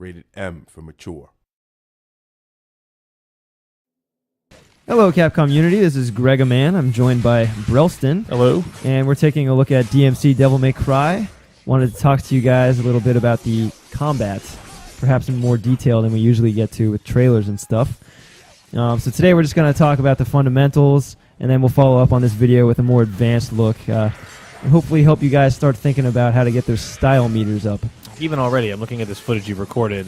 Rated M for mature. Hello, Capcom Unity. This is Greg Aman. I'm joined by Brelston. Hello. And we're taking a look at DmC Devil May Cry. Wanted to talk to you guys a little bit about the combat, perhaps in more detail than we usually get to with trailers and stuff. So today we're just going to talk about the fundamentals, and then we'll follow up on this video with a more advanced look, and hopefully help you guys start thinking about how to get those style meters up. Even already, I'm looking at this footage you've recorded,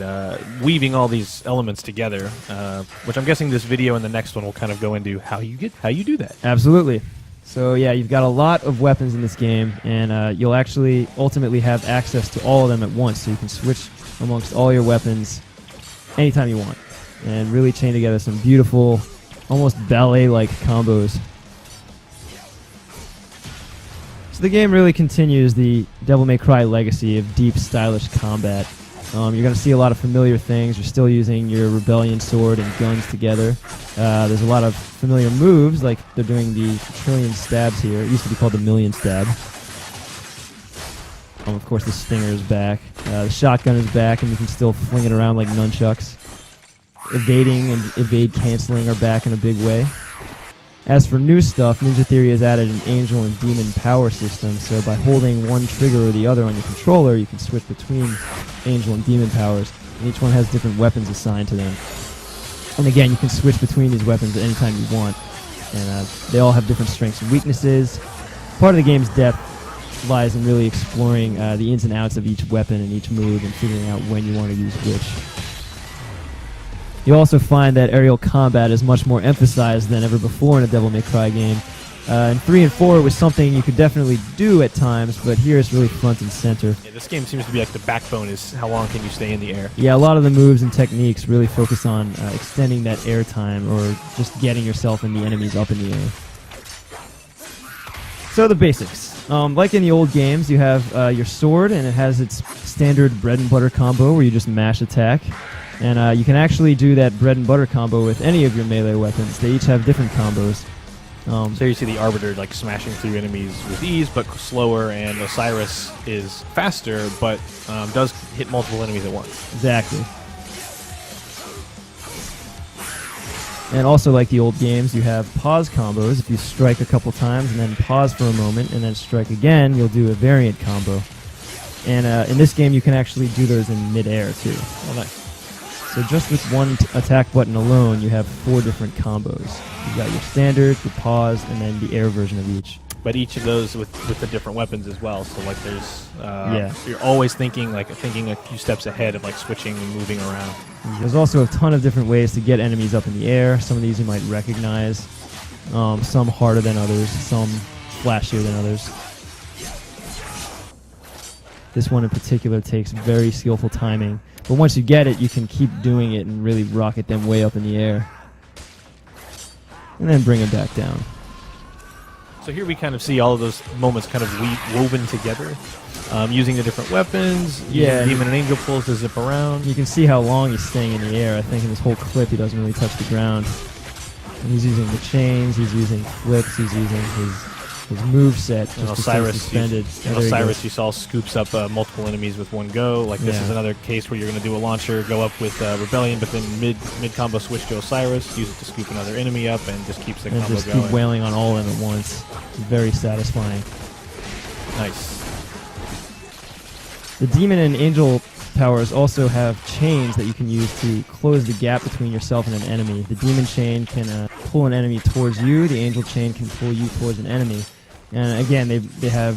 weaving all these elements together, which I'm guessing this video and the next one will kind of go into how you do that. Absolutely. So yeah, you've got a lot of weapons in this game, and you'll actually ultimately have access to all of them at once, so you can switch amongst all your weapons anytime you want, and really chain together some beautiful, almost ballet-like combos. So the game really continues the Devil May Cry legacy of deep, stylish combat. You're going to see a lot of familiar things. You're still using your Rebellion sword and guns together. There's a lot of familiar moves, like they're doing the trillion stabs here. It used to be called the million stab. Of course, the stinger is back. The shotgun is back, and you can still fling it around like nunchucks. Evading and evade canceling are back in a big way. As for new stuff, Ninja Theory has added an angel and demon power system, so by holding one trigger or the other on your controller, you can switch between angel and demon powers, and each one has different weapons assigned to them. And again, you can switch between these weapons at any time you want, and they all have different strengths and weaknesses. Part of the game's depth lies in really exploring the ins and outs of each weapon and each move and figuring out when you want to use which. You'll also find that aerial combat is much more emphasized than ever before in a Devil May Cry game. In 3 and 4 it was something you could definitely do at times, but here it's really front and center. Yeah, this game seems to be like the backbone is how long can you stay in the air. Yeah, a lot of the moves and techniques really focus on extending that air time or just getting yourself and the enemies up in the air. So the basics. Like in the old games, you have your sword, and it has its standard bread and butter combo where you just mash attack. And you can actually do that bread and butter combo with any of your melee weapons. They each have different combos. So you see the Arbiter like smashing through enemies with ease, but slower, and Osiris is faster, but does hit multiple enemies at once. Exactly. And also, like the old games, you have pause combos. If you strike a couple times and then pause for a moment and then strike again, you'll do a variant combo. And in this game, you can actually do those in mid-air, too. Oh, nice. So just with one attack button alone, you have 4 different combos. You've got your standard, your pause, and then the air version of each. But each of those with the different weapons as well. So like there's, yeah. You're always thinking a few steps ahead of like switching and moving around. There's also a ton of different ways to get enemies up in the air. Some of these you might recognize. Some harder than others. Some flashier than others. This one in particular takes very skillful timing. But once you get it, you can keep doing it and really rocket them way up in the air. And then bring them back down. So here we kind of see all of those moments kind of woven together, using the different weapons, yeah, demon and angel pulls to zip around. You can see how long he's staying in the air. I think in this whole clip he doesn't really touch the ground. And he's using the chains, he's using flips, he's using his move set just to stay suspended. Osiris you saw scoops up multiple enemies with one go. Like this is another case where you're going to do a launcher, go up with Rebellion, but then mid combo switch to Osiris, use it to scoop another enemy up, and just keeps the combo going. And just keep wailing on all of them at once. It's very satisfying. Nice. The demon and angel powers also have chains that you can use to close the gap between yourself and an enemy. The demon chain can pull an enemy towards you. The angel chain can pull you towards an enemy. And again, they have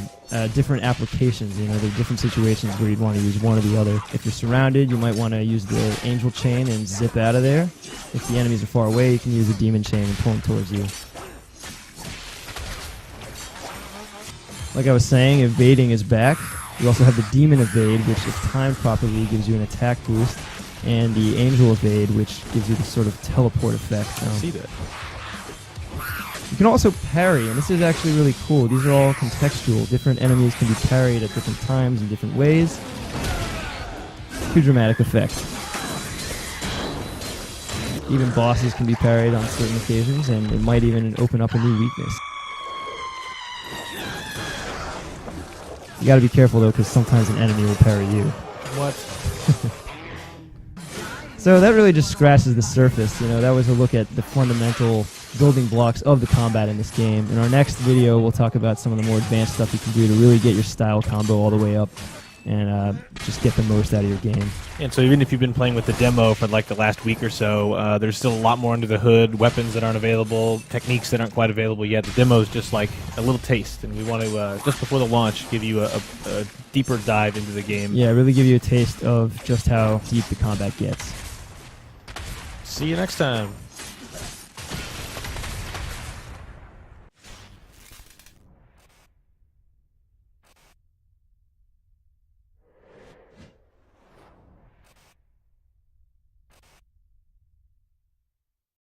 different applications. You know, there are different situations where you'd want to use one or the other. If you're surrounded, you might want to use the angel chain and zip out of there. If the enemies are far away, you can use the demon chain and pull them towards you. Like I was saying, evading is back. You also have the demon evade, which if timed properly gives you an attack boost, and the angel evade, which gives you this sort of teleport effect. I see that. You can also parry, and this is actually really cool. These are all contextual. Different enemies can be parried at different times in different ways. Too dramatic effect. Even bosses can be parried on certain occasions, and it might even open up a new weakness. You gotta be careful though, because sometimes an enemy will parry you. What? So that really just scratches the surface. You know, that was a look at the fundamental building blocks of the combat in this game. In our next video, we'll talk about some of the more advanced stuff you can do to really get your style combo all the way up and just get the most out of your game. And so even if you've been playing with the demo for like the last week or so, there's still a lot more under the hood, weapons that aren't available, techniques that aren't quite available yet. The demo is just like a little taste, and we want to, just before the launch, give you a deeper dive into the game. Yeah, really give you a taste of just how deep the combat gets. See you next time.